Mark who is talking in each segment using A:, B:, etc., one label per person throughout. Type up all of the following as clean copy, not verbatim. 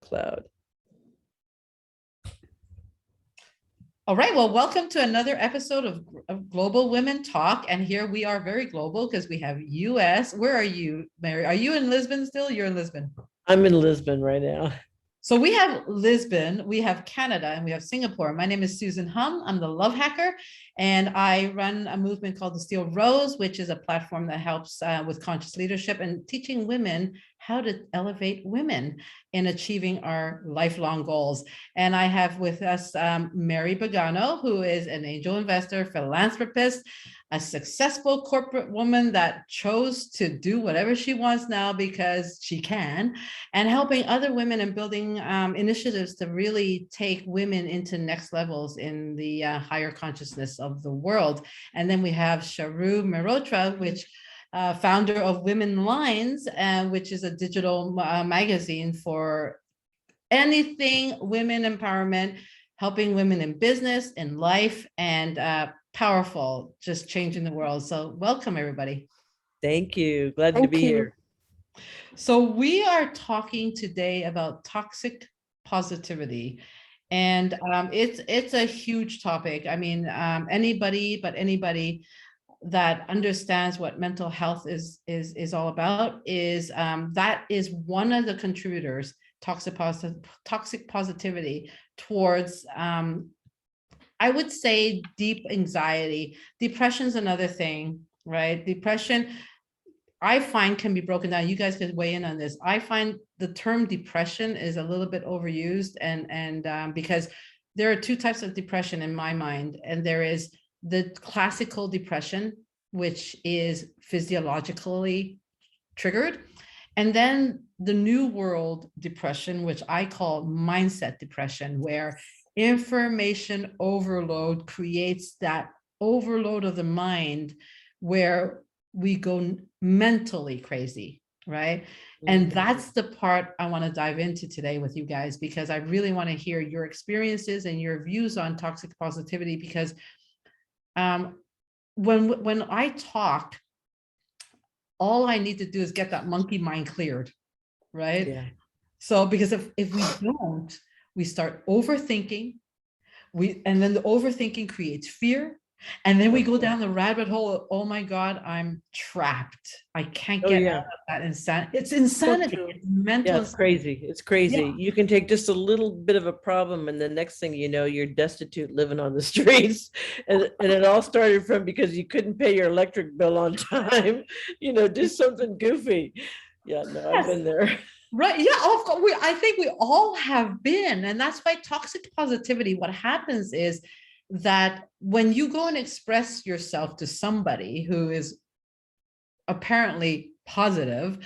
A: cloud.
B: All right, well, welcome to another episode of Global Women Talk. And here we are very global because we have US. Where are you, Mary? Are you in Lisbon still? You're in Lisbon.
A: I'm in Lisbon right now.
B: So we have Lisbon, we have Canada, and we have Singapore. My name is Susan Hum. I'm the Love Hacker, and I run a movement called the Steel Rose, which is a platform that helps with conscious leadership and teaching women how to elevate women in achieving our lifelong goals. And I have with us Mary Pagano, who is an angel investor, philanthropist, a successful corporate woman that chose to do whatever she wants now because she can, and helping other women and building initiatives to really take women into next levels in the higher consciousness of the world. And then we have Sharu Mehrotra, which founder of Women Lines, which is a digital magazine for anything women empowerment, helping women in business, in life, and powerful, just changing the world. So welcome, everybody.
A: Thank you. Glad to be here.
B: So we are talking today about toxic positivity. And it's a huge topic. I mean, anybody that understands what mental health is all about is that is one of the contributors, toxic positivity, towards I would say deep anxiety. Depression's another thing, right? Depression, I find, can be broken down. You guys could weigh in on this. I find the term depression is a little bit overused, and because there are two types of depression in my mind, and there is the classical depression, which is physiologically triggered, and then the new world depression, which I call mindset depression, where information overload creates that overload of the mind where we go mentally crazy, right? And that's the part I want to dive into today with you guys, because I really want to hear your experiences and your views on toxic positivity, because when I talk, all I need to do is get that monkey mind cleared, right?
A: Yeah.
B: So because if we don't, we start overthinking, and then the overthinking creates fear, and then we go down the rabbit hole of, oh my God, I'm trapped. I can't get out of that insanity. It's insanity. It's mental.
A: Yeah, it's crazy. It's crazy. Yeah. You can take just a little bit of a problem, and the next thing you know, you're destitute, living on the streets. And it all started from because you couldn't pay your electric bill on time, do something goofy. Yeah, no, I've been there.
B: Right. Yeah. Of course. I think we all have been. And that's why toxic positivity, what happens is that when you go and express yourself to somebody who is apparently positive,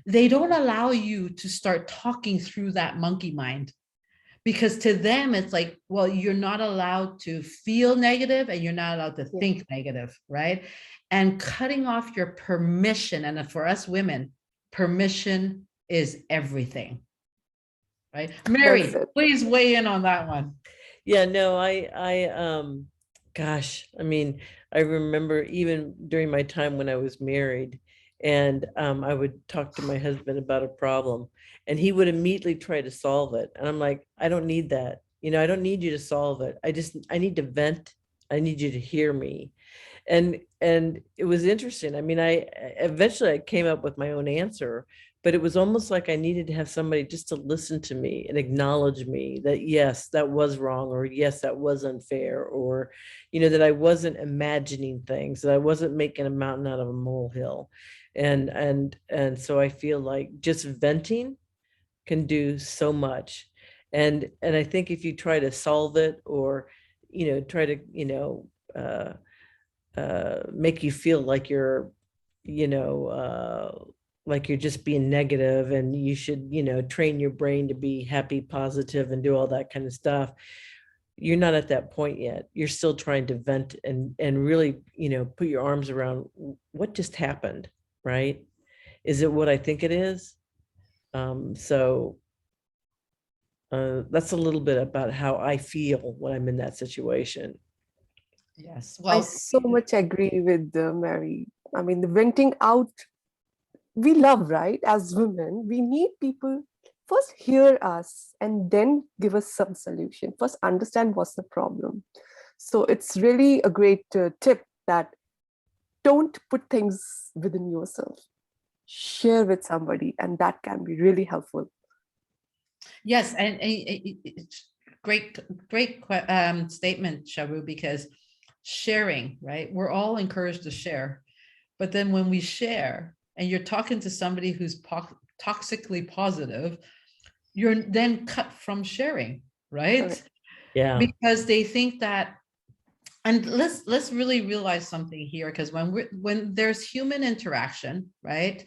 B: they don't allow you to start talking through that monkey mind, because to them it's like, well, you're not allowed to feel negative and you're not allowed to think negative, right? And cutting off your permission, and for us women, permission is everything, right? Mary, please weigh in on that one.
A: Yeah, no, gosh, I mean, I remember even during my time when I was married, and I would talk to my husband about a problem, and he would immediately try to solve it. And I'm like, I don't need that. I don't need you to solve it. I need to vent. I need you to hear me. And it was interesting. I mean, I eventually came up with my own answer, but it was almost like I needed to have somebody just to listen to me and acknowledge me that, yes, that was wrong, or yes, that was unfair, or, that I wasn't imagining things, that I wasn't making a mountain out of a molehill. And so I feel like just venting can do so much. And I think if you try to solve it, or, try to, make you feel like you're, like you're just being negative, and you should, train your brain to be happy, positive, and do all that kind of stuff. You're not at that point yet. You're still trying to vent and really, put your arms around what just happened, right? Is it what I think it is? So that's a little bit about how I feel when I'm in that situation.
B: Yes, well,
C: I so much agree with Mary. I mean, the venting out, we love, right? As women, we need people first hear us and then give us some solution. First understand what's the problem. So it's really a great tip that don't put things within yourself. Share with somebody, and that can be really helpful.
B: Yes, and it's great statement, Sharu, because sharing, right? We're all encouraged to share, but then when we share, and you're talking to somebody who's toxically positive, you're then cut from sharing, right?
C: Correct.
A: Yeah.
B: Because they think that, and let's really realize something here, because when there's human interaction, right?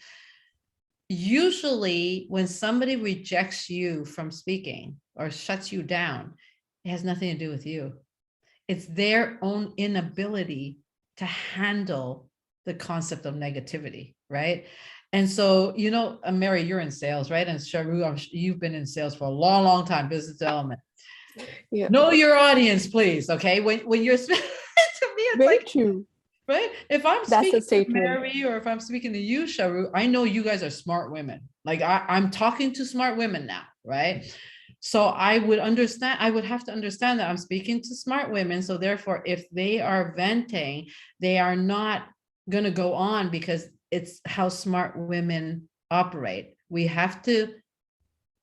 B: Usually when somebody rejects you from speaking or shuts you down, it has nothing to do with you. It's their own inability to handle the concept of negativity, right? And so, Mary, you're in sales, right? And Sharu, you've been in sales for a long, long time, business development.
C: Yeah.
B: Know your audience, please. Okay. When you're to me, it's
C: Very
B: like,
C: true.
B: right? If I'm
C: That's
B: speaking
C: a
B: to
C: statement.
B: Mary, or if I'm speaking to you, Sharu, I know you guys are smart women. Like I'm talking to smart women now, right? So I would have to understand that I'm speaking to smart women. So therefore, if they are venting, they are not going to go on, because it's how smart women operate. We have to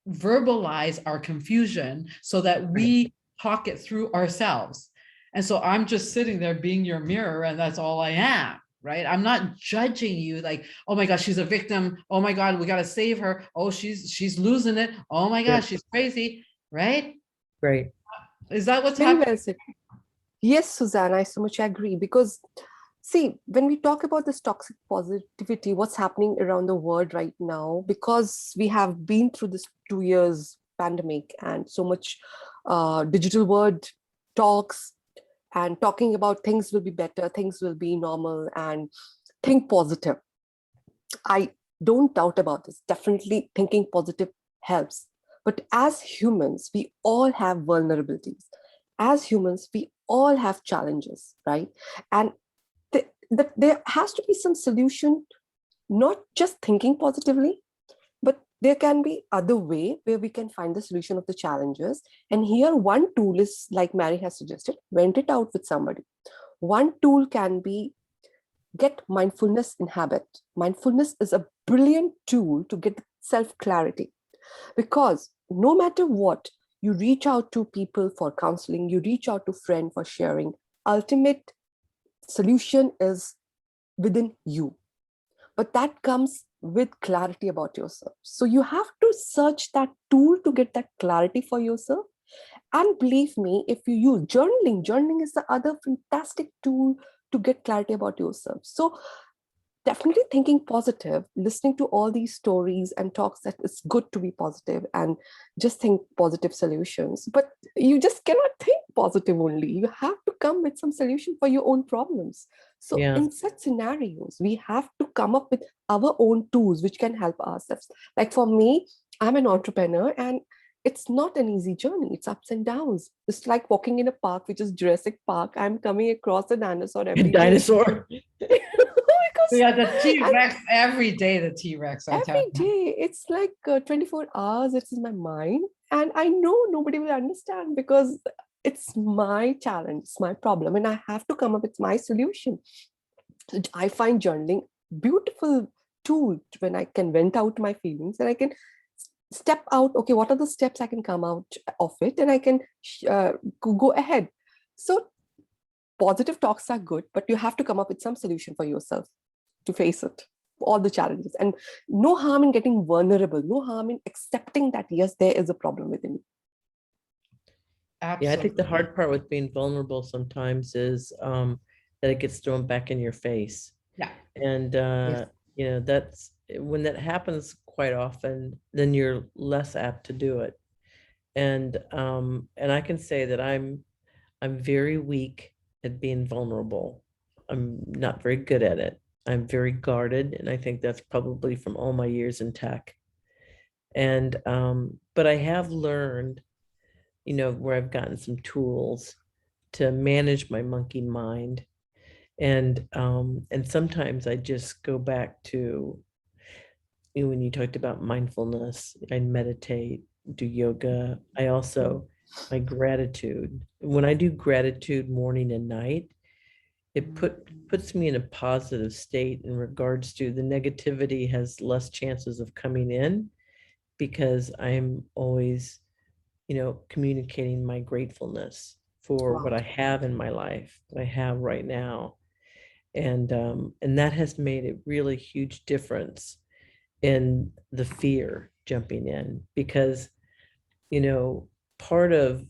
B: verbalize our confusion so that we talk it through ourselves. And so I'm just sitting there being your mirror, and that's all I am, right? I'm not judging you like, oh my gosh, she's a victim. Oh my God, we got to save her. Oh, she's losing it. Oh my
A: Yeah.
B: gosh, she's crazy, right?
A: Right.
B: Is that what's
C: Very
B: happening?
C: well said. Yes, Suzanne, I so much agree. Because, see, when we talk about this toxic positivity, what's happening around the world right now, because we have been through this 2 years pandemic and so much digital world talks and talking about things will be better, things will be normal, and think positive. I don't doubt about this. Definitely thinking positive helps. But as humans, we all have vulnerabilities. As humans, we all have challenges, right? And there has to be some solution, not just thinking positively, but there can be other way where we can find the solution of the challenges. And here one tool is, like Mary has suggested, vent it out with somebody. One tool can be get mindfulness in habit. Mindfulness is a brilliant tool to get self clarity, because no matter what, you reach out to people for counseling, you reach out to friends for sharing, ultimate solution is within you. But that comes with clarity about yourself. So you have to search that tool to get that clarity for yourself. And believe me, if you use journaling is the other fantastic tool to get clarity about yourself. So definitely thinking positive, listening to all these stories and talks, that it's good to be positive and just think positive solutions. But you just cannot think positive only. You have to come with some solution for your own problems. So
A: Yeah.
C: in such scenarios, we have to come up with our own tools which can help ourselves. Like for me, I'm an entrepreneur, and it's not an easy journey. It's ups and downs. It's like walking in a park, which is Jurassic Park. I'm coming across a dinosaur every day.
A: Dinosaur.
B: Yeah, the
C: And
B: T-Rex every day, the T-Rex, I tell
C: every
B: you.
C: day, it's like 24 hours, it's in my mind. And I know nobody will understand, because it's my challenge, it's my problem, and I have to come up with my solution. So I find journaling beautiful tool when I can vent out my feelings, and I can step out. Okay, what are the steps I can come out of it, and I can go ahead. So positive talks are good, but you have to come up with some solution for yourself to face it, all the challenges. And no harm in getting vulnerable, no harm in accepting that yes, there is a problem within you.
A: Yeah, I think the
B: Absolutely.
A: hard part with being vulnerable sometimes is that it gets thrown back in your face.
B: Yeah.
A: And
C: Yes.
A: that's when that happens quite often, then you're less apt to do it. And I can say that I'm very weak at being vulnerable. I'm not very good at it. I'm very guarded, and I think that's probably from all my years in tech. And but I have learned, where I've gotten some tools to manage my monkey mind. And sometimes I just go back to when you talked about mindfulness, I meditate, do yoga. I also, my gratitude. When I do gratitude morning and night, it puts me in a positive state in regards to the negativity has less chances of coming in because I'm always, communicating my gratefulness for what
C: Wow.
A: I have in my life, what I have right now. And that has made a really huge difference in the fear jumping in because, you know, part of,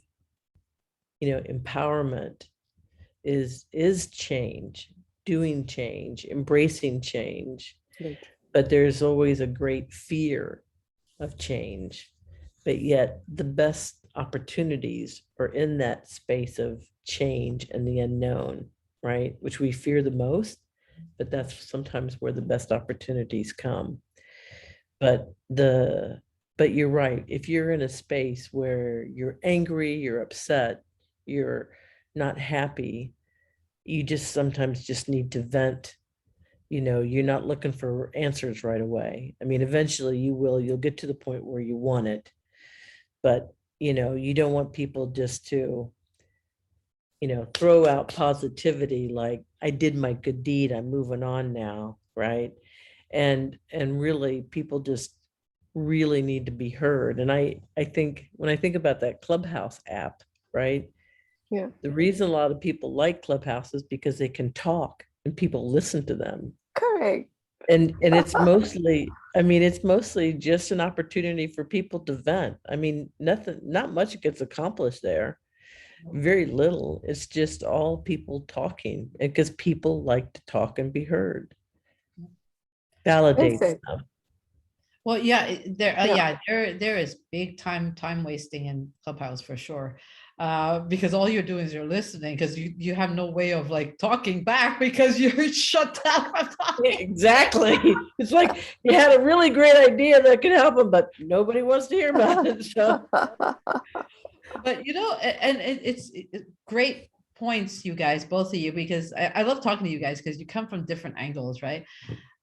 A: empowerment is change, doing change, embracing change,
C: Right.
A: but there's always a great fear of change. But yet the best opportunities are in that space of change and the unknown, right? Which we fear the most, but that's sometimes where the best opportunities come. But the but you're right. If you're in a space where you're angry, you're upset, you're not happy, you just sometimes just need to vent. You're not looking for answers right away. I mean, eventually you'll get to the point where you want it, but you don't want people just to, throw out positivity like I did my good deed, I'm moving on now, right? And really people just really need to be heard. And I think when I think about that Clubhouse app, right?
C: Yeah.
A: The reason a lot of people like Clubhouse is because they can talk and people listen to them.
C: Correct.
A: And it's mostly, I mean, it's mostly just an opportunity for people to vent. I mean, nothing, not much gets accomplished there. Very little. It's just all people talking, because people like to talk and be heard.
C: Well
A: Validates
C: said.
A: them.
B: Well, yeah,
C: Yeah.
B: yeah, there is big time wasting in Clubhouse for sure. Because all you're doing is you're listening because you have no way of like talking back because you're shut down from
A: Yeah,
B: talking.
A: exactly. It's like you had a really great idea that could help them, but nobody wants to hear about it. So
B: But and it's great points, you guys, both of you, because I love talking to you guys because you come from different angles, right?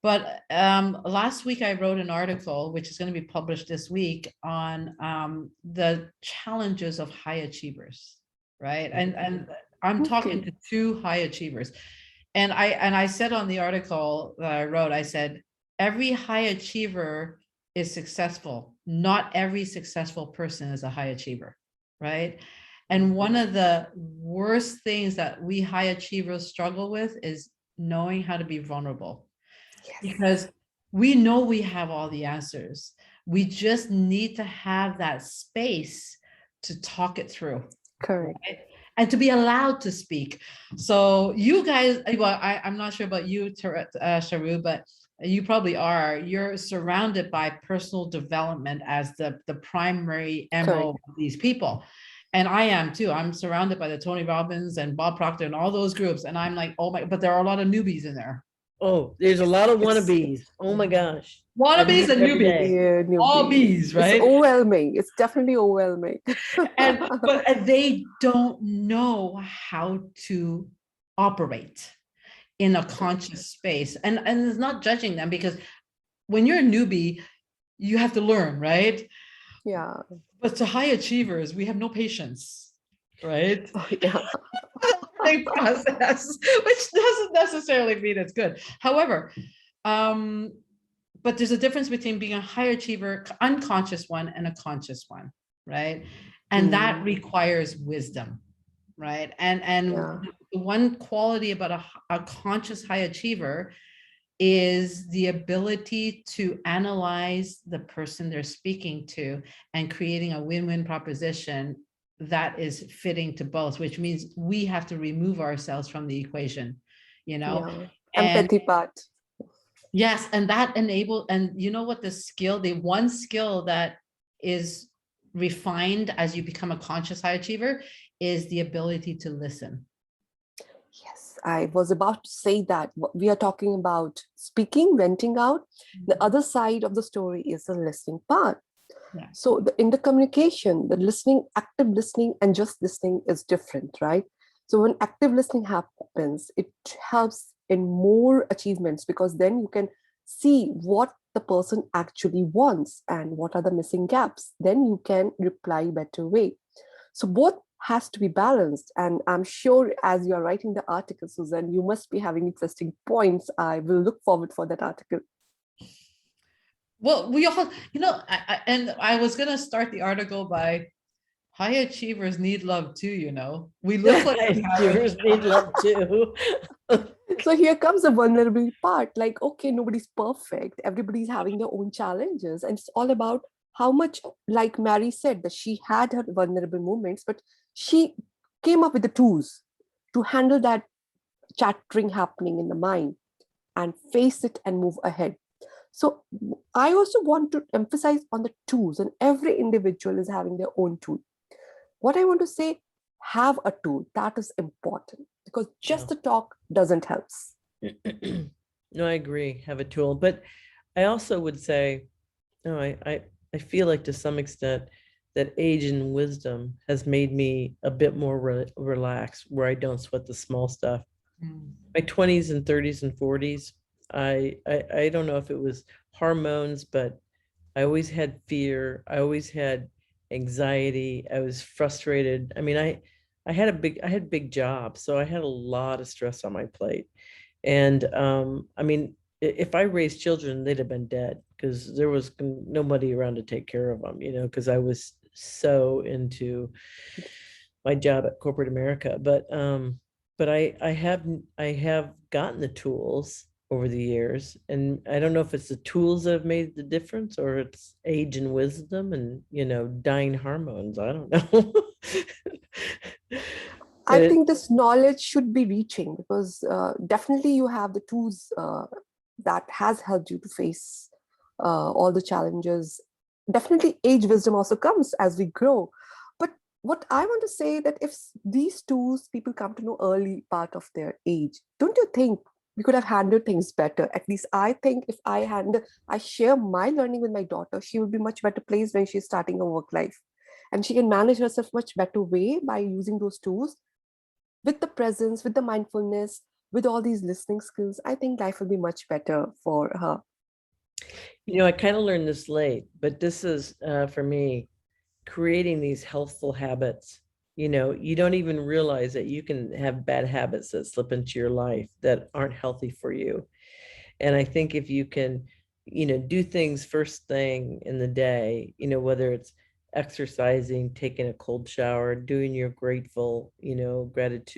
B: But last week I wrote an article, which is going to be published this week, on the challenges of high achievers, right? And I'm talking
C: Okay.
B: to two high achievers. And I said on the article that I wrote, I said, every high achiever is successful. Not every successful person is a high achiever, right? And one of the worst things that we high achievers struggle with is knowing how to be vulnerable,
C: Yes.
B: because we know we have all the answers. We just need to have that space to talk it through,
C: Correct.
B: right? And to be allowed to speak. So you guys, well, I'm not sure about you, Sharu, but you probably are. You're surrounded by personal development as the primary MO
C: Correct.
B: of these people. And I am too. I'm surrounded by the Tony Robbins and Bob Proctor and all those groups. And I'm like, oh my, but there are a lot of newbies in there.
A: oh, there's a lot of
C: It's
A: wannabes. Oh my gosh. I
B: Wannabes
A: meet
B: and
A: them every
B: newbies,
A: day.
C: yeah,
B: all
C: newbie.
B: bees,
C: It's
B: right?
C: overwhelming. It's definitely overwhelming.
B: And they don't know how to operate in a conscious space. And it's not judging them, because when you're a newbie, you have to learn, right?
C: Yeah.
B: But to high achievers, we have no patience, right?
C: Oh, yeah.
B: Learning process, which doesn't necessarily mean it's good. However, but there's a difference between being a high achiever, unconscious one, and a conscious one, right? And that requires wisdom, right? And
C: Yeah.
B: the one quality about a conscious high achiever is the ability to analyze the person they're speaking to and creating a win-win proposition that is fitting to both, which means we have to remove ourselves from the equation,
C: Yeah.
B: and
C: Empathy part.
B: yes, and that enable, and you know what, the one skill that is refined as you become a conscious high achiever is the ability to listen.
C: Yes, I was about to say that. We are talking about speaking, venting out. The other side of the story is the listening part.
B: Yeah.
C: So in the communication, the listening, active listening and just listening is different, right? So when active listening happens, it helps in more achievements because then you can see what the person actually wants and what are the missing gaps. Then you can reply better way. So both has to be balanced. And I'm sure as you're writing the article, Susan, you must be having interesting points. I will look forward for that article.
B: Well, we all, and I was gonna start the article by high achievers need love too, We look like we have
A: Achievers need love too.
C: So here comes the vulnerable part. Like, okay, nobody's perfect. Everybody's having their own challenges. And it's all about how much, like Mary said, that she had her vulnerable moments, but she came up with the tools to handle that chattering happening in the mind and face it and move ahead. So I also want to emphasize on the tools, and every individual is having their own tool. What I want to say, have a tool. That is important because just the talk doesn't help.
A: No, I agree. Have a tool. But I also would say, no, I feel like to some extent that age and wisdom has made me a bit more relaxed, where I don't sweat the small stuff. My 20s and 30s and 40s, I don't know if it was hormones, but I always had fear. I always had anxiety. I was frustrated. I mean, I had big jobs, so I had a lot of stress on my plate. And I mean, if I raised children, they'd have been dead because there was nobody around to take care of them, because I was so into my job at corporate America. But I have gotten the tools over the years, and I don't know if it's the tools that have made the difference or it's age and wisdom and dying hormones. I don't know.
C: I
A: But
C: think this knowledge should be reaching because definitely you have the tools that has helped you to face all the challenges. Definitely age wisdom also comes as we grow. But what I want to say that if these tools people come to know early part of their age, don't you think we could have handled things better? At least I think if I share my learning with my daughter, she will be much better placed when she's starting her work life. And she can manage herself much better way by using those tools with the presence, with the mindfulness, with all these listening skills. I think life will be much better for her.
A: I kind of learned this late, but this is for me creating these healthful habits. You don't even realize that you can have bad habits that slip into your life that aren't healthy for you. And I think if you can, do things first thing in the day, whether it's exercising, taking a cold shower, doing your gratitude,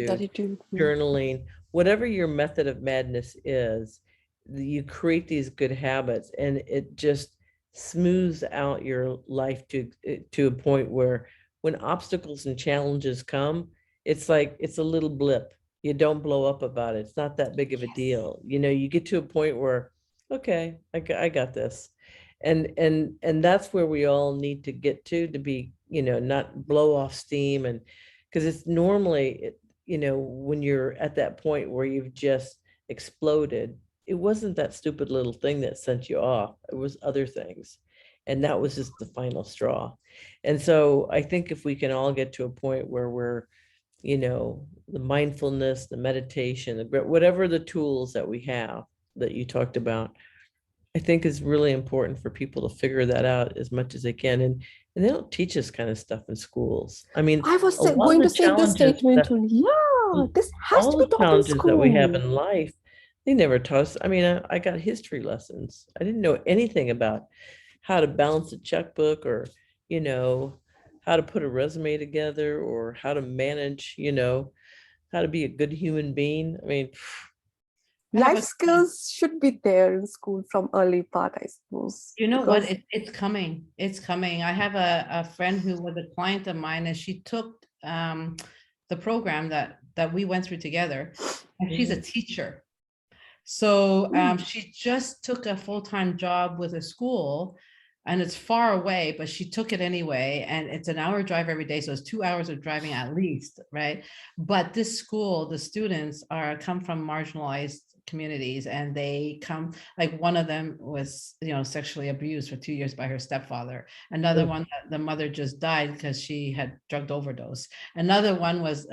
C: Gratitude.
A: journaling, whatever your method of madness is, you create these good habits and it just smooths out your life to a point where when obstacles and challenges come, it's like it's a little blip. You don't blow up about it. It's not that big of a deal. You get to a point where, okay, I got this. And that's where we all need to get to be, not blow off steam. And because it's normally, when you're at that point where you've just exploded, it wasn't that stupid little thing that sent you off. It was other things. And that was just the final straw. And so I think if we can all get to a point where we're, the mindfulness, the meditation, whatever the tools that we have that you talked about, I think is really important for people to figure that out as much as they can. And they don't teach this kind of stuff in schools. I mean,
C: I was
A: a lot of
C: going
A: the
C: to say this
A: challenges
C: statement
A: that
C: only. Yeah, this has
A: all
C: to be
A: the
C: taught in
A: challenges that we have
C: school.
A: in life, they never taught us. I mean, I got history lessons. I didn't know anything about how to balance a checkbook or, you know, how to put a resume together or how to manage, how to be a good human being. I mean,
B: I have
C: Life
B: a
C: skills should be there in school from early part, I suppose,
B: You know what?
C: because
B: It's coming. It's coming. I have a friend who was a client of mine, and she took the program that we went through together, and she's a teacher. So she just took a full-time job with a school, and it's far away, but she took it anyway. And it's an hour drive every day, so it's 2 hours of driving at least, right? But this school, the students come from marginalized communities, and they come, like, one of them was sexually abused for 2 years by her stepfather. Another one, the mother just died because she had drug overdose. Another one was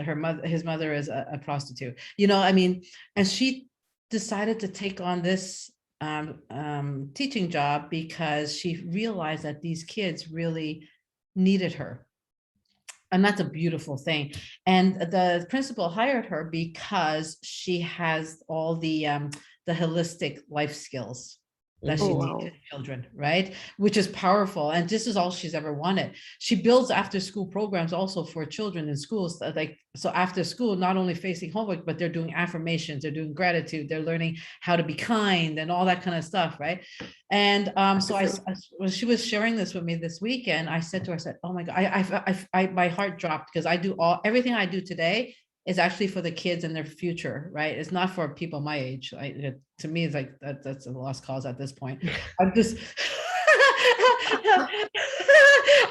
B: his mother is a prostitute. I mean, and she decided to take on this teaching job because she realized that these kids really needed her. And that's a beautiful thing. And the principal hired her because she has all the holistic life skills that
C: Oh,
B: she
A: Mhm.
C: wow.
B: teaches children, right? Which is powerful. And this is all she's ever wanted. She builds after school programs also for children in schools. Like, so after school, not only facing homework, but they're doing affirmations, they're doing gratitude, they're learning how to be kind and all that kind of stuff, right? And so when she was sharing this with me this weekend, I said to her, I said, "Oh my God, my heart dropped because I do everything I do today is actually for the kids and their future, right? It's not for people my age. To me, it's like that's a lost cause at this point. I'm just,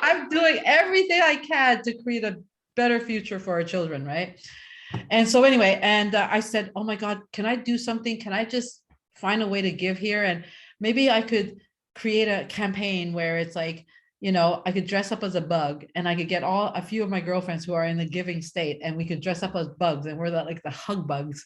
B: I'm doing everything I can to create a better future for our children, right? And so anyway, and I said, "Oh my God, can I do something? Can I just find a way to give here? And maybe I could create a campaign where it's like, I could dress up as a bug and I could get a few of my girlfriends who are in the giving state and we could dress up as bugs and we're like the hug bugs.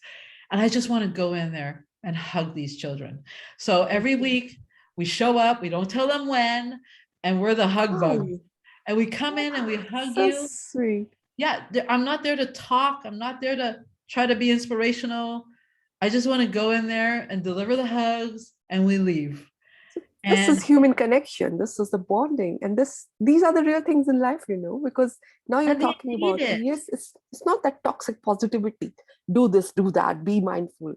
B: And I just want to go in there and hug these children. So every week we show up, we don't tell them when, and we're the hug bugs.
C: Wow.
B: And we come in and we hug
C: So
B: you.
C: sweet.
B: Yeah, I'm not there to talk. I'm not there to try to be inspirational. I just want to go in there and deliver the hugs and we leave.
C: This is
B: And
C: human connection. This is the bonding. And these are the real things in life, because now you're
B: they
C: talking
B: need
C: about,
B: it.
C: yes, it's not that toxic positivity. Do this, do that, be mindful.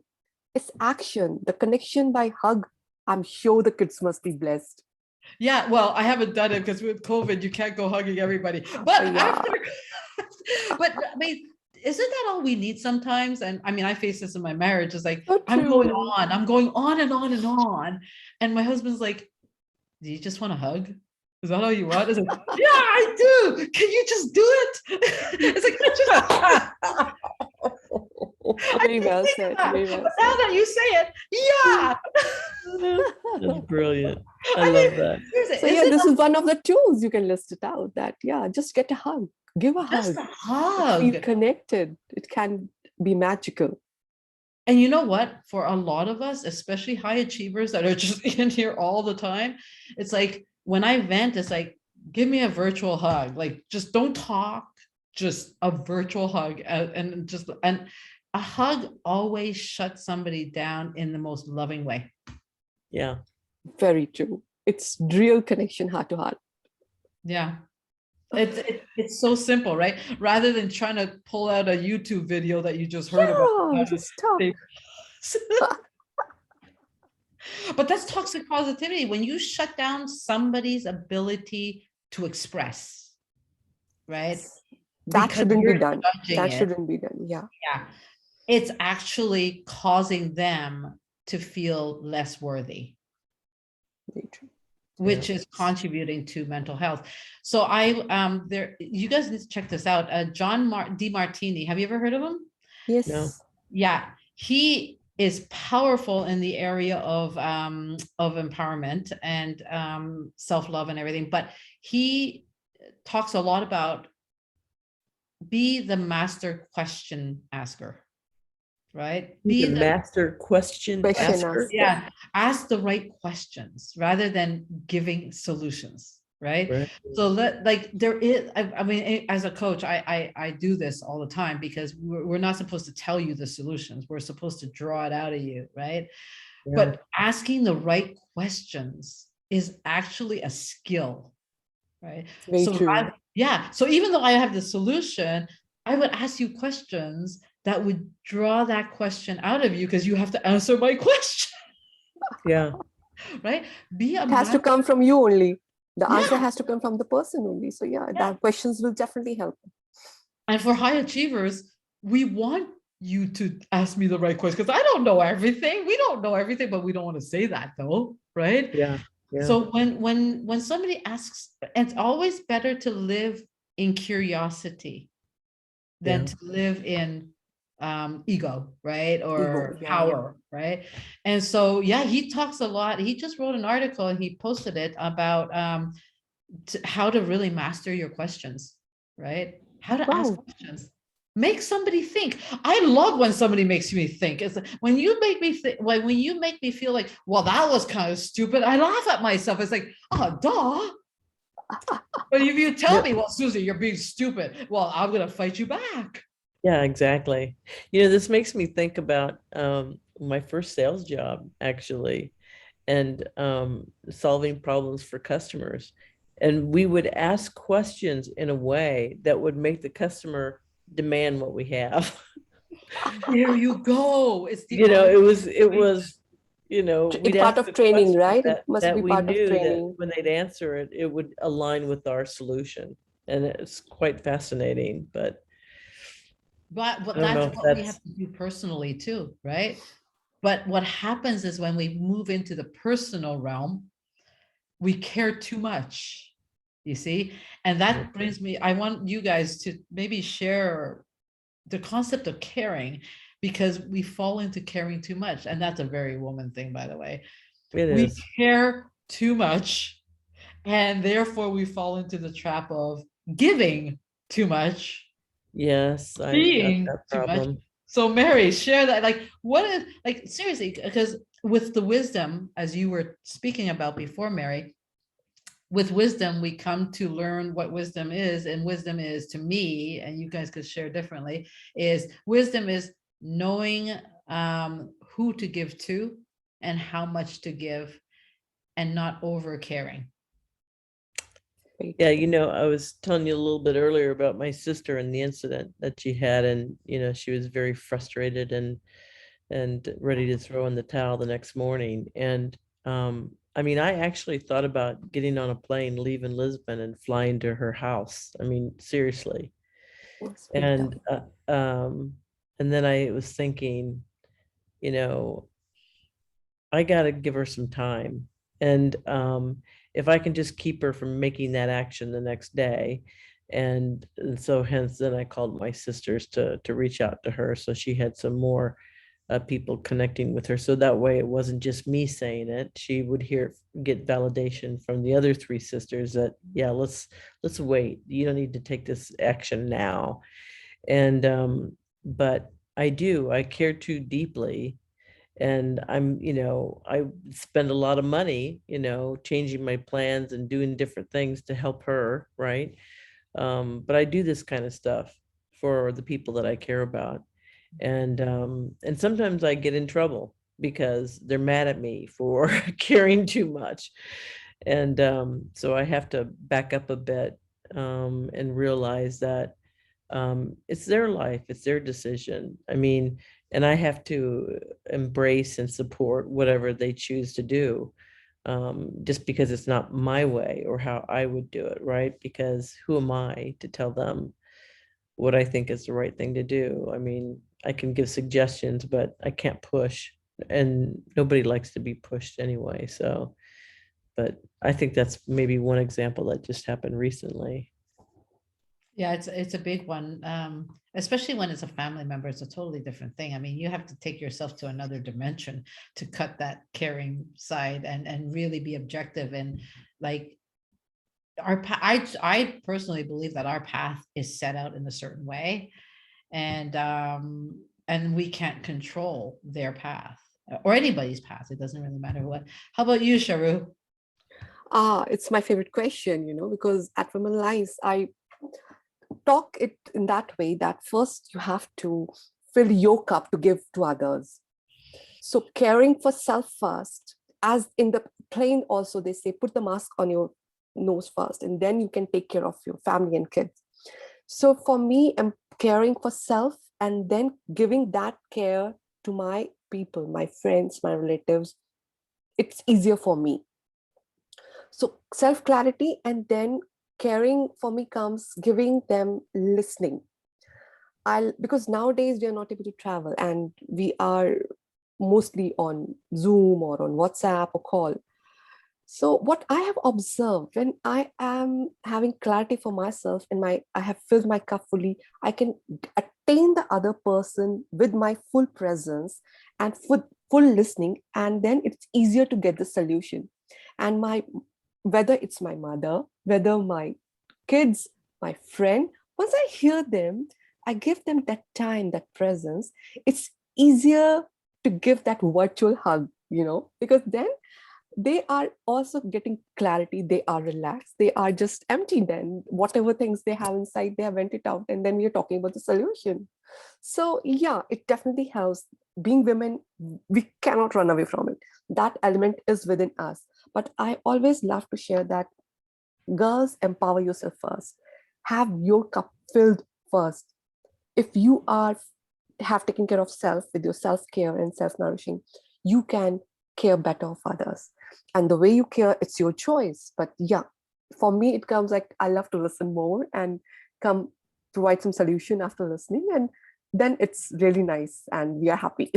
C: It's action, the connection by hug. I'm sure the kids must be blessed.
B: Yeah, well, I haven't done it because with COVID, you can't go hugging everybody. But
C: Yeah.
B: but I mean, isn't that all we need sometimes? And I mean, I face this in my marriage. It's like
C: So
B: I'm going
C: true.
B: on and on and on. And my husband's like, "Do you just want a hug? Is that all you want?" It's like, "Yeah, I do. Can you just do it?" It's like, I
C: Very
B: didn't
C: well
B: think of
C: said.
B: that.
C: Very well
B: But now
C: said.
B: that you say it, yeah.
A: That's brilliant. I
B: I
A: love
B: mean,
A: that.
B: seriously,
C: So yeah,
B: isn't
C: this is one of the tools you can list it out that, yeah, just get a hug, give a
B: just
C: hug,
B: a
C: feel
B: hug?
C: connected. It can be magical.
B: And you know what? For a lot of us, especially high achievers that are just in here all the time, it's like when I vent, it's like, give me a virtual hug. Like, just don't talk, just a virtual hug. And a hug always shuts somebody down in the most loving way.
A: Yeah.
C: Very true. It's real connection heart to heart.
B: Yeah. It's so simple, right? Rather than trying to pull out a YouTube video that you just heard about.
C: Yeah, just talk.
B: But that's toxic positivity when you shut down somebody's ability to express, right?
C: That
B: Because
C: shouldn't be
B: you're
C: done.
B: judging
C: That
B: it.
C: shouldn't be done. Yeah,
B: Yeah. It's actually causing them to feel less worthy,
C: very true.
B: which is contributing to mental health. So you guys need to check this out. John DeMartini, have you ever heard of him?
A: No.
C: Yes.
B: Yeah, he is powerful in the area of empowerment and self-love and everything, but he talks a lot about be the master question asker, right?
A: Be the master question
C: Question
A: asker.
C: asker.
B: Yeah, ask the right questions rather than giving solutions, right?
A: Right.
B: So like there is, I mean, as a coach, I do this all the time because we're not supposed to tell you the solutions. We're supposed to draw it out of you, right?
A: Yeah.
B: But asking the right questions is actually a skill, right?
C: Very
B: So
C: true.
B: yeah, so even though I have the solution, I would ask you questions that would draw that question out of you because you have to answer my question,
A: Yeah.
B: right? Be a
C: It has to come from you only. The answer
B: Yeah.
C: has to come from the person only. So yeah, that questions will definitely help.
B: And for high achievers, we want you to ask me the right question because I don't know everything. We don't know everything, but we don't want to say that though, right?
A: Yeah. Yeah.
B: So when somebody asks, it's always better to live in curiosity than to live in ego, right? Or
C: Ego. Yeah.
B: power, right? And so yeah, he talks a lot. He just wrote an article and he posted it about how to really master your questions, right? How to ask
C: Wow.
B: questions. Make somebody think. I love when somebody makes me think. It's like, when you make me think, when you make me feel like, well, that was kind of stupid, I laugh at myself. It's like, oh, duh. But if you tell me, well, Susie, you're being stupid, well, I'm gonna fight you back.
A: Yeah, exactly. You know, this makes me think about my first sales job, actually, and solving problems for customers. And we would ask questions in a way that would make the customer demand what we have.
B: There you go. It's the
A: You know,
B: art
A: it
B: of
A: was,
B: persuasion.
A: we'd
C: It's part
A: ask
C: of
A: the
C: training,
A: question
C: right? It
A: that
C: must be
A: we
C: part of
A: knew that
C: training.
A: when they'd answer it, it would align with our solution. And it's quite fascinating, but
B: But
A: I don't know
B: that's
A: if
B: what we have
A: that's,
B: to do personally too, right? But what happens is when we move into the personal realm, we care too much, you see? And that brings me, I want you guys to maybe share the concept of caring, because we fall into caring too much. And that's a very woman thing, by the way.
A: it
B: We
A: is.
B: care too much, and therefore we fall into the trap of giving too much,
A: Yes, I've got
B: being
A: that
B: too much.
A: problem.
B: So Mary, share that. Like, what is, like, seriously, because with the wisdom, as you were speaking about before, Mary, with wisdom, we come to learn what wisdom is. And wisdom is, to me, and you guys could share differently, is wisdom is knowing who to give to and how much to give, and not over caring.
C: Right.
A: Yeah, you know, I was telling you a little bit earlier about my sister and the incident that she had, and you know, she was very frustrated and ready to throw in the towel the next morning. And I mean, I actually thought about getting on a plane, leaving Lisbon, and flying to her house. I mean, seriously.
C: Speak
A: And
C: down.
A: and then I was thinking, you know, I got to give her some time. And if I can just keep her from making that action the next day. And so hence then I called my sisters to reach out to her. So she had some more people connecting with her. So that way it wasn't just me saying it. She would get validation from the other three sisters that, yeah, let's wait. You don't need to take this action now. And but I care too deeply, and I spend a lot of money, changing my plans and doing different things to help her, right? But I do this kind of stuff for the people that I care about. And sometimes I get in trouble because they're mad at me for caring too much. And so I have to back up a bit, and realize that it's their life, it's their decision. I mean, and I have to embrace and support whatever they choose to do, just because it's not my way or how I would do it, right? Because who am I to tell them what I think is the right thing to do? I mean, I can give suggestions, but I can't push, and nobody likes to be pushed anyway. So, but I think that's maybe one example that just happened recently.
B: Yeah, it's a big one, especially when it's a family member. It's a totally different thing. I mean, you have to take yourself to another dimension to cut that caring side and really be objective. And like I personally believe that our path is set out in a certain way, and we can't control their path or anybody's path. It doesn't really matter what. How about you, Sharu?
C: It's my favorite question, because at Women Lies, I talk it in that way that first you have to fill your cup to give to others. So caring for self first, as in the plane also they say, put the mask on your nose first, and then you can take care of your family and kids. So for me, I'm caring for self and then giving that care to my people, my friends, my relatives. It's easier for me. So self clarity, and then caring for me comes giving them listening. Because nowadays we are not able to travel and we are mostly on Zoom or on WhatsApp or call. So what I have observed, when I am having clarity for myself and I have filled my cup fully, I can attain the other person with my full presence and full listening, and then it's easier to get the solution. And whether it's my mother, whether my kids, my friend, once I hear them, I give them that time, that presence, it's easier to give that virtual hug, because then they are also getting clarity. They are relaxed. They are just empty. Then whatever things they have inside, they have vent it out. And then we are talking about the solution. So yeah, it definitely helps. Being women, we cannot run away from it. That element is within us. But I always love to share that girls, empower yourself first. Have your cup filled first. If you are have taken care of self with your self-care and self-nourishing, you can care better of others. And the way you care, it's your choice. But yeah, for me, it comes like I love to listen more and come provide some solution after listening. And then it's really nice and we are happy.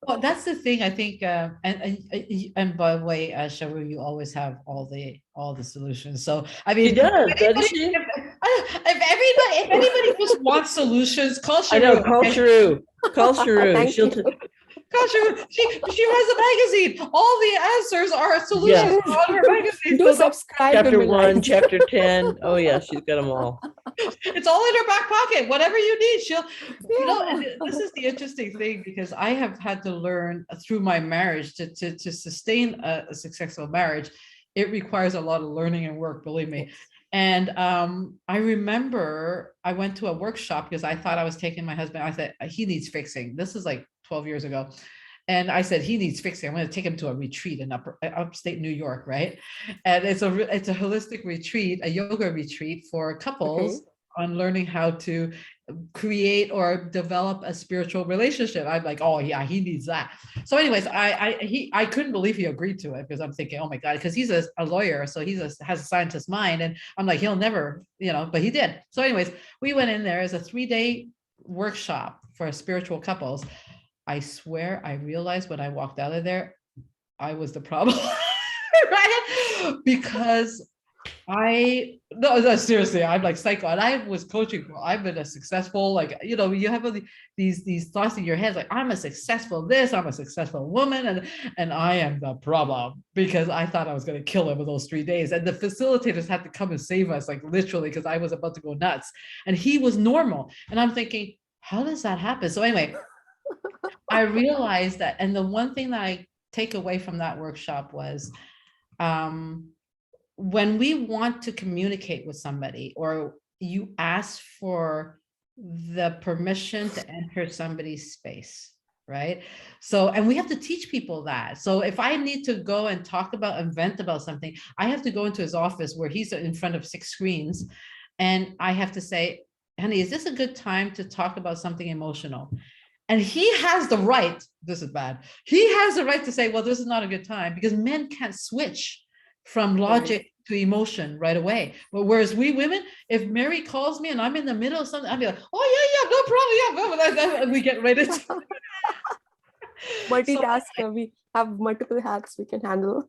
B: Well, that's the thing. I think, and by the way, Sharu, you always have all the solutions. So I
A: She
B: mean,
A: does, doesn't
B: anybody,
A: she?
B: if anybody just wants solutions, call
A: I know,
B: Sharu.
A: call
B: Okay?
A: Sharu. Call Sharu.
C: Thank
A: She'll,
C: you.
B: Call Sharu. She has a magazine. All the answers are solutions
A: Yeah.
B: on her magazine.
C: Do
B: So
C: subscribe to
A: chapter
C: my
A: 1,
C: lives.
A: chapter 10. Oh yeah, she's got them all.
B: it's all in her back pocket. Whatever you need, and
C: Yeah.
B: this is the interesting thing, because I have had to learn through my marriage to sustain a successful marriage. It requires a lot of learning and work, believe me. And I remember I went to a workshop because I thought I was taking my husband. I said, he needs fixing. This is like 12 years ago. And I said, he needs fixing. I'm going to take him to a retreat in upstate New York, right? And it's a holistic retreat, a yoga retreat for couples on learning how to create or develop a spiritual relationship. I'm like, oh yeah, he needs that. So anyways, I couldn't believe he agreed to it, because I'm thinking, oh my God, because he's a lawyer, so has a scientist mind, and I'm like, he'll never, but he did. So anyways, we went in there as a 3-day workshop for spiritual couples. I swear I realized when I walked out of there, I was the problem, right? Because no, seriously, I'm like psycho, and I was coaching. I've been a successful, like, you have these thoughts in your head, like, I'm a successful this, I'm a successful woman, and I am the problem, because I thought I was going to kill him with those 3 days, and the facilitators had to come and save us, like literally, because I was about to go nuts, and he was normal, and I'm thinking, how does that happen? So anyway, I realized that, and the one thing that I take away from that workshop was, when we want to communicate with somebody, or you ask for the permission to enter somebody's space, right? So, and we have to teach people that. So if I need to go and talk about and vent about something, I have to go into his office where he's in front of 6 screens, and I have to say, honey, is this a good time to talk about something emotional? And he has the right, this is bad, he has the right to say, well, this is not a good time, because men can't switch from logic to emotion right away. But whereas we women, if Mary calls me and I'm in the middle of something, I'll be like, oh yeah, no problem, yeah, and we get right into
C: Multitasker, we have multiple hats we can handle.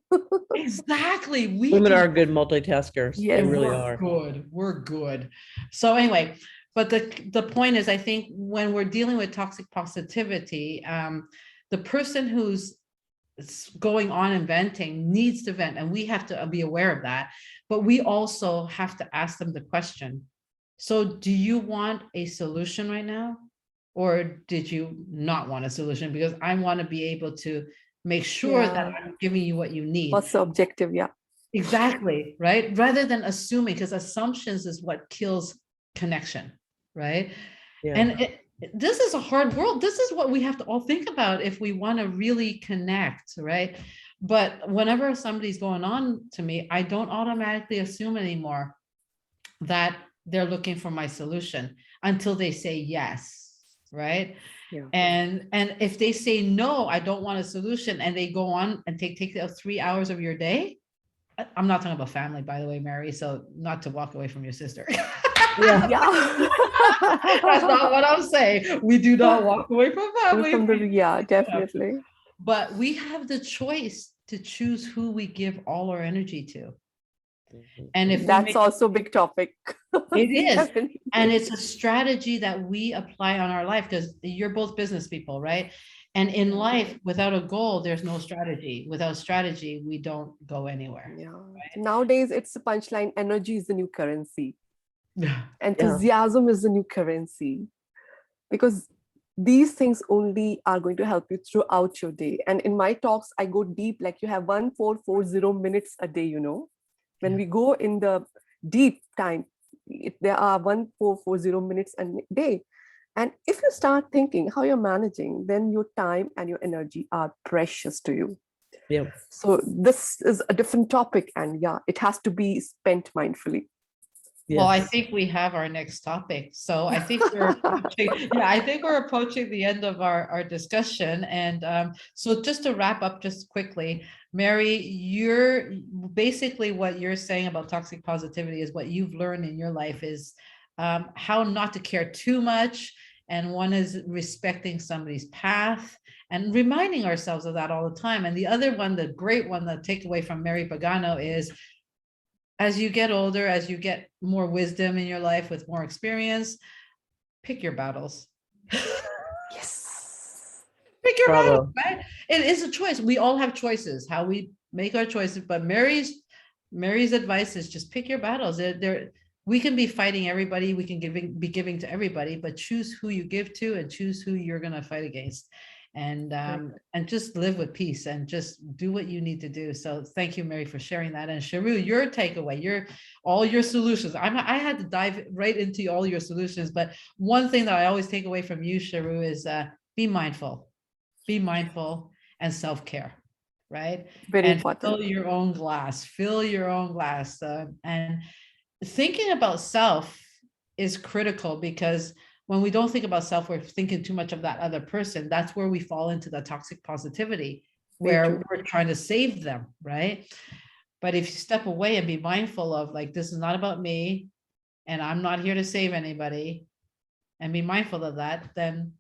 B: exactly.
A: Women are good multitaskers. They
C: Yes.
A: really
B: we're
A: are.
B: good. We're good. So anyway, but the point is, I think when we're dealing with toxic positivity, the person who's going on and venting needs to vent, and we have to be aware of that. But we also have to ask them the question, so do you want a solution right now, or did you not want a solution? Because I want to be able to make sure that I'm giving you what you need.
C: What's the objective? Yeah.
B: Exactly, right? Rather than assuming, because assumptions is what kills connection, right?
A: Yeah.
B: And this is a hard world. This is what we have to all think about if we want to really connect, right? But whenever somebody's going on to me, I don't automatically assume anymore that they're looking for my solution until they say yes, right?
C: Yeah.
B: And if they say no, I don't want a solution, and they go on and take 3 hours of your day. I'm not talking about family, by the way, Mary, so not to walk away from your sister.
A: Yeah.
C: Yeah.
B: That's not what I'm saying. We do not walk away from family.
C: Yeah, definitely.
B: But we have the choice to choose who we give all our energy to. And if
C: That's also a big topic.
B: it is, and it's a strategy that we apply on our life, because you're both business people, right? And in life, without a goal, there's no strategy. Without strategy, we don't go anywhere.
C: Yeah. Nowadays, it's a punchline. Energy is the new currency.
B: Yeah.
C: Enthusiasm is the new currency, because these things only are going to help you throughout your day. And in my talks, I go deep, like you have 1440 minutes a day, when
B: Yeah.
C: we go in the deep time, there are 1440 minutes a day. And if you start thinking how you're managing, then your time and your energy are precious to you.
A: Yeah.
C: So this is a different topic, and yeah, it has to be spent mindfully.
B: Well, I
A: Yes.
B: think we have our next topic. So I think we're approaching, yeah, I think we're approaching the end of our discussion. And so just to wrap up just quickly, Mary, you're basically what you're saying about toxic positivity is what you've learned in your life is how not to care too much. And one is respecting somebody's path and reminding ourselves of that all the time. And the other one, the great one, the takeaway from Mary Pagano is as you get older, as you get more wisdom in your life with more experience, pick your battles.
C: Yes.
B: Pick your battles,
A: Bravo.
B: right? It is a choice. We all have choices, how we make our choices. But Mary's advice is just pick your battles. We can be fighting everybody, we can be giving to everybody, but choose who you give to and choose who you're going to fight against. And just live with peace and just do what you need to do. So thank you, Mary, for sharing that. And Sharu, your takeaway, all your solutions. I had to dive right into all your solutions, but one thing that I always take away from you, Sharu, is be mindful and self-care, right?
C: Very
B: And
C: important.
B: fill your own glass. And thinking about self is critical because when we don't think about self, we're thinking too much of that other person. That's where we fall into the toxic positivity,
C: Very
B: where
C: true.
B: we're trying to save them, right? But if you step away and be mindful of like, this is not about me, and I'm not here to save anybody, and be mindful of that, then,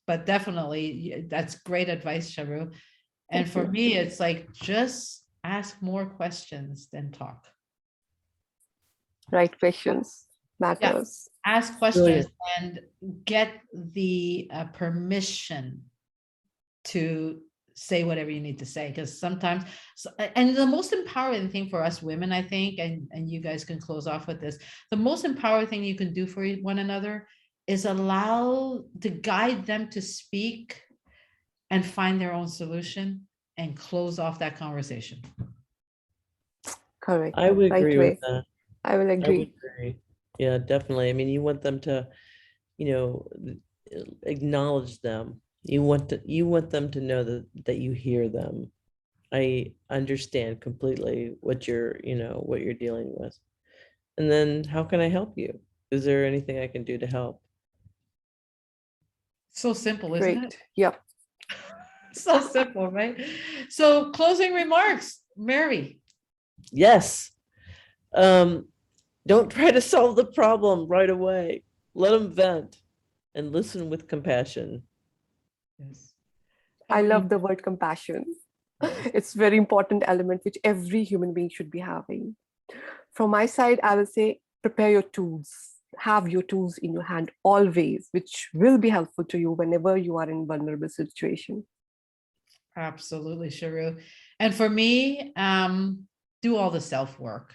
B: but definitely that's great advice, Sharu. And
C: Thank
B: for
C: you.
B: me, it's like, just ask more questions than talk.
C: Right questions matters.
B: Ask questions
A: Brilliant.
B: and get the permission to say whatever you need to say, because sometimes and the most empowering thing for us women, I think, and you guys can close off with this, the most empowering thing you can do for one another is allow to guide them to speak and find their own solution and close off that conversation.
C: Correct.
A: I would
C: Right
A: agree with
C: way.
A: that.
C: I will
A: I would
C: agree.
A: agree. Yeah, definitely. I mean, you want them to, you know, acknowledge them. You want them to know that you hear them. I understand completely what you're dealing with. And then how can I help you? Is there anything I can do to help?
B: So simple, isn't it?
C: Great. Yep.
B: So simple, right? So closing remarks, Mary.
A: Yes. Um, don't try to solve the problem right away. Let them vent and listen with compassion.
B: Yes.
C: I
B: How
C: love the word compassion.
B: Yes.
C: It's very important element which every human being should be having. From my side, I will say prepare your tools. Have your tools in your hand always, which will be helpful to you whenever you are in vulnerable situation.
B: Absolutely, Sharu. And for me, do all the self-work.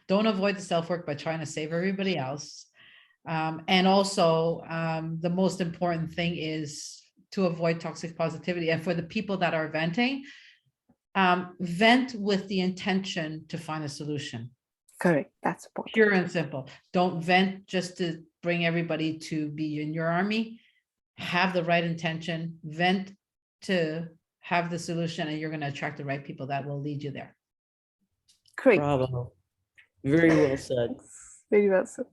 B: Don't avoid the self-work by trying to save everybody else. And also, the most important thing is to avoid toxic positivity. And for the people that are venting, vent with the intention to find a solution.
C: Correct. That's important.
B: Pure and simple. Don't vent just to bring everybody to be in your army. Have the right intention, vent to have the solution, and you're going to attract the right people that will lead you there.
C: Great.
A: Bravo. Very well said.
C: Very well said.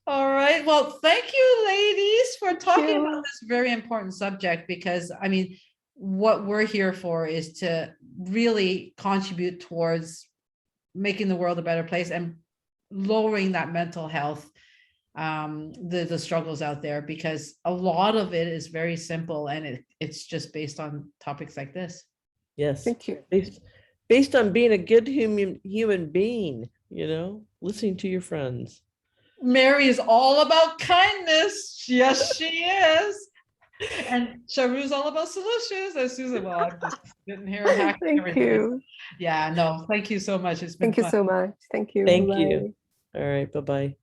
B: All right. Well, thank you, ladies, for talking
C: you.
B: about this very important subject, because I mean, what we're here for is to really contribute towards making the world a better place and lowering that mental health, the struggles out there, because a lot of it is very simple and it's just based on topics like this.
A: Yes.
C: Thank you.
A: Based on being a good human being, listening to your friends.
B: Mary is all about kindness. Yes, she is. And Sharu's all about solutions. And Susan, well, I'm just sitting here hacking
C: Thank
B: everything.
C: you.
B: Yeah, no, thank you so much. It's been
C: Thank you
B: fun.
C: so much. Thank you.
A: Thank
C: Bye-bye.
A: you. All right. Bye-bye.